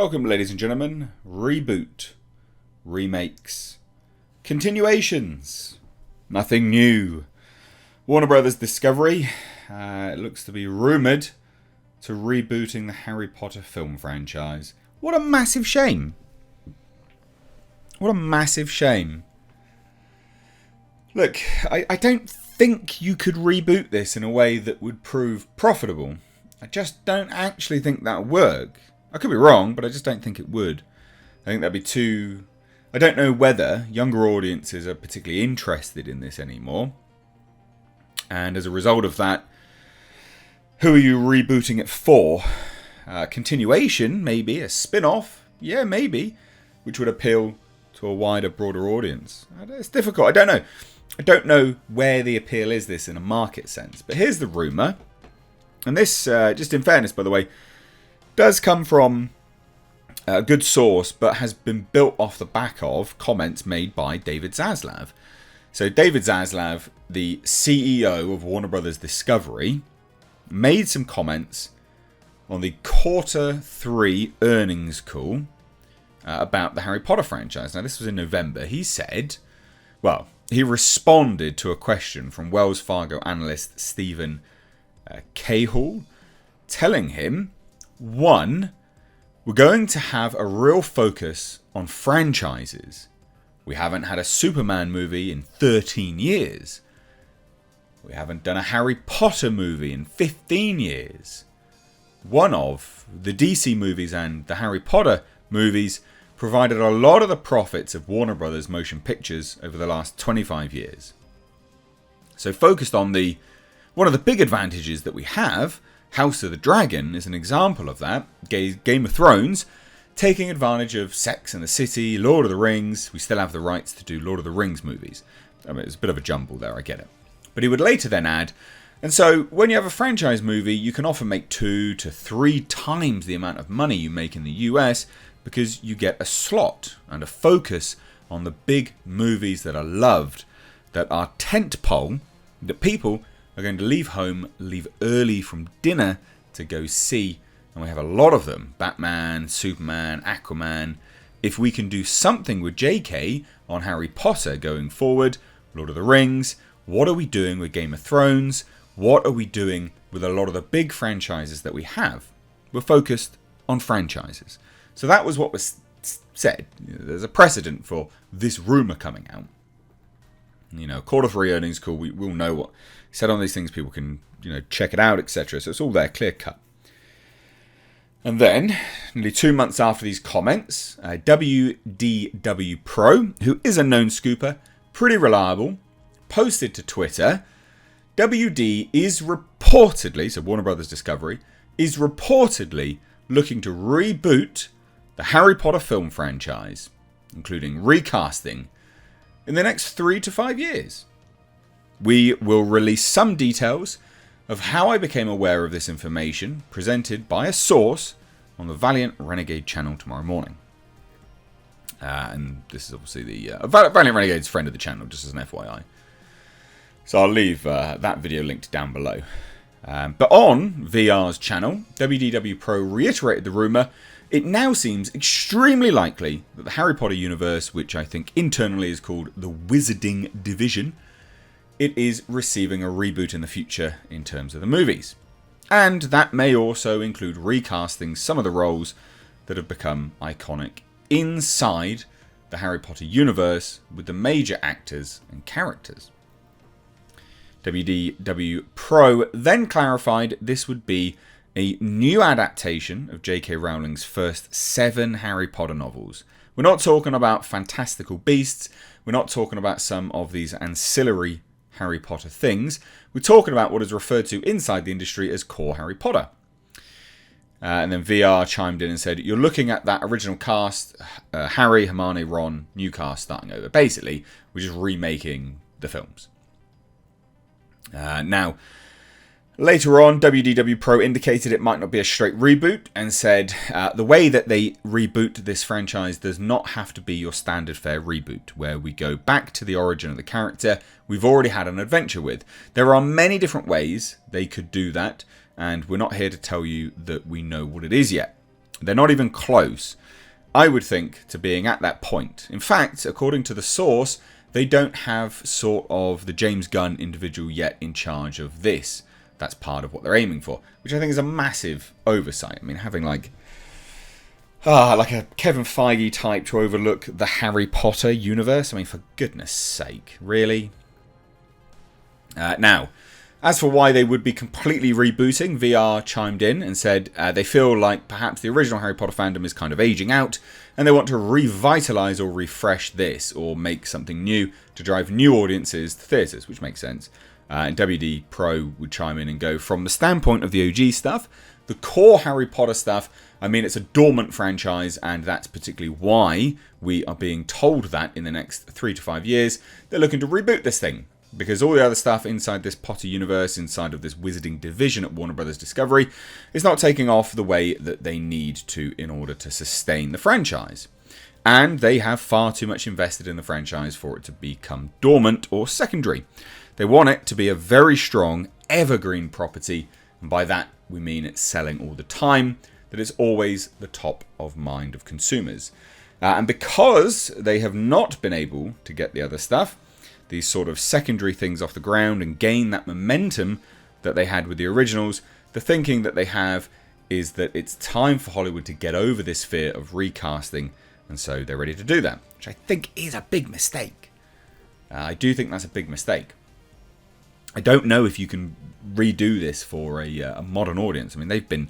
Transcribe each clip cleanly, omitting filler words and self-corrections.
Welcome, ladies and gentlemen. Reboot, remakes, continuations, nothing new. Warner Brothers Discovery looks to be rumoured to rebooting the Harry Potter film franchise. What a massive shame. What a massive shame. Look, I don't think you could reboot this in a way that would prove profitable. I just don't actually think that would work. I could be wrong, but I just don't think it would. I think that'd be too... I don't know whether younger audiences are particularly interested in this anymore. And as a result of that, who are you rebooting it for? Continuation, maybe. A spin-off? Yeah, maybe. Which would appeal to a wider, broader audience. It's difficult. I don't know. I don't know where the appeal is this in a market sense. But here's the rumour. And this, just in fairness, by the way, does come from a good source, but has been built off the back of comments made by David Zaslav. So David Zaslav, the CEO of Warner Brothers Discovery, made some comments on the Q3 earnings call about the Harry Potter franchise. Now, this was in November. He said, well, he responded to a question from Wells Fargo analyst Stephen Cahill, telling him, one, we're going to have a real focus on franchises. We haven't had a Superman movie in 13 years. We haven't done a Harry Potter movie in 15 years. One of the DC movies and the Harry Potter movies provided a lot of the profits of Warner Brothers Motion Pictures over the last 25 years. So focused on one of the big advantages that we have, House of the Dragon is an example of that. Game of Thrones, taking advantage of Sex and the City, Lord of the Rings. We still have the rights to do Lord of the Rings movies. I mean, it's a bit of a jumble there, I get it. But he would later then add, and so when you have a franchise movie, you can often make 2 to 3 times the amount of money you make in the US because you get a slot and a focus on the big movies that are loved, that are tentpole, that people are going to leave home, leave early from dinner to go see. And we have a lot of them. Batman, Superman, Aquaman. If we can do something with JK on Harry Potter going forward, Lord of the Rings, what are we doing with Game of Thrones? What are we doing with a lot of the big franchises that we have? We're focused on franchises. So that was what was said. There's a precedent for this rumour coming out. You know, Q3 earnings call, we'll know what said on these things. People can, check it out, etc. So it's all there, clear cut. And then, nearly 2 months after these comments, WDW Pro, who is a known scooper, pretty reliable, posted to Twitter, WD is reportedly, so Warner Brothers Discovery, is reportedly looking to reboot the Harry Potter film franchise, including recasting, in the next 3 to 5 years. We will release some details of how I became aware of this information, presented by a source on the Valiant Renegade channel tomorrow morning. And this is obviously the Valiant Renegade's friend of the channel, just as an FYI. So I'll leave that video linked down below. But on VR's channel, WDW Pro reiterated the rumour. It now seems extremely likely that the Harry Potter universe, which I think internally is called the Wizarding Division, it is receiving a reboot in the future in terms of the movies. And that may also include recasting some of the roles that have become iconic inside the Harry Potter universe with the major actors and characters. WDW Pro then clarified this would be a new adaptation of J.K. Rowling's first 7 Harry Potter novels. We're not talking about Fantastical Beasts. We're not talking about some of these ancillary Harry Potter things. We're talking about what is referred to inside the industry as core Harry Potter. And then VR chimed in and said, you're looking at that original cast, Harry, Hermione, Ron, new cast starting over. Basically, we're just remaking the films. Now, later on, WDW Pro indicated it might not be a straight reboot and said the way that they reboot this franchise does not have to be your standard fare reboot, where we go back to the origin of the character we've already had an adventure with. There are many different ways they could do that, and we're not here to tell you that we know what it is yet. They're not even close, I would think, to being at that point. In fact, according to the source, they don't have sort of the James Gunn individual yet in charge of this. That's part of what they're aiming for, which I think is a massive oversight. I mean, having like a Kevin Feige type to overlook the Harry Potter universe. I mean, for goodness sake, really? Now, as for why they would be completely rebooting, VR chimed in and said they feel like perhaps the original Harry Potter fandom is kind of aging out, and they want to revitalise or refresh this, or make something new to drive new audiences to theatres, which makes sense. And WD Pro would chime in and go, from the standpoint of the OG stuff, the core Harry Potter stuff, I mean, it's a dormant franchise, and that's particularly why we are being told that in the next 3 to 5 years, they're looking to reboot this thing. Because all the other stuff inside this Potter universe, inside of this Wizarding division at Warner Brothers Discovery, is not taking off the way that they need to in order to sustain the franchise. And they have far too much invested in the franchise for it to become dormant or secondary. They want it to be a very strong, evergreen property, and by that we mean it's selling all the time, that it's always the top of mind of consumers. And because they have not been able to get the other stuff, these sort of secondary things off the ground and gain that momentum that they had with the originals, the thinking that they have is that it's time for Hollywood to get over this fear of recasting, and so they're ready to do that, which I think is a big mistake. I do think that's a big mistake. I don't know if you can redo this for a modern audience. I mean, they've been,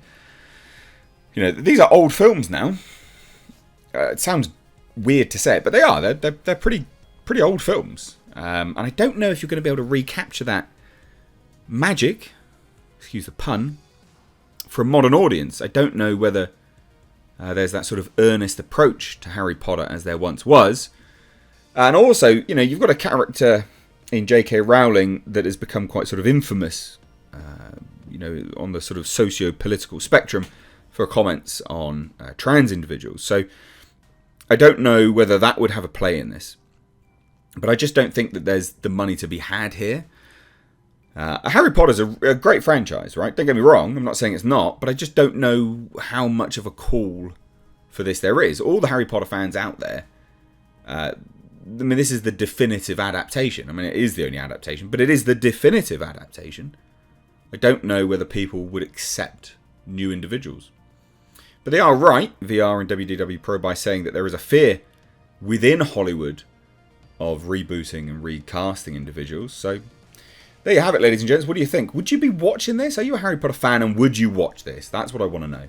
these are old films now. It sounds weird to say it, but they are. They're pretty old films. And I don't know if you're going to be able to recapture that magic, excuse the pun, for a modern audience. I don't know whether there's that sort of earnest approach to Harry Potter as there once was. And also, you've got a character in J.K. Rowling that has become quite sort of infamous, on the sort of socio-political spectrum for comments on trans individuals. So I don't know whether that would have a play in this. But I just don't think that there's the money to be had here. Harry Potter's a great franchise, right? Don't get me wrong, I'm not saying it's not, but I just don't know how much of a call for this there is. All the Harry Potter fans out there, this is the definitive adaptation. I mean, it is the only adaptation, but it is the definitive adaptation. I don't know whether people would accept new individuals. But they are right, VR and WDW Pro, by saying that there is a fear within Hollywood of rebooting and recasting individuals. So there you have it, ladies and gents. What do you think? Would you be watching this? Are you a Harry Potter fan, and would you watch this? That's what I want to know.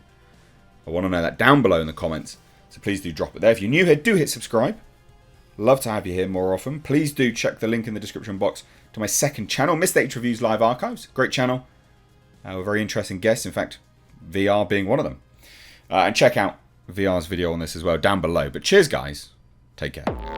I want to know that down below in the comments. So please do drop it there. If you're new here, do hit subscribe. Love to have you here more often. Please do check the link in the description box to my second channel, Mr. H Reviews Live Archives. Great channel. With very interesting guests. In fact, VR being one of them. And check out VR's video on this as well down below. But cheers, guys. Take care.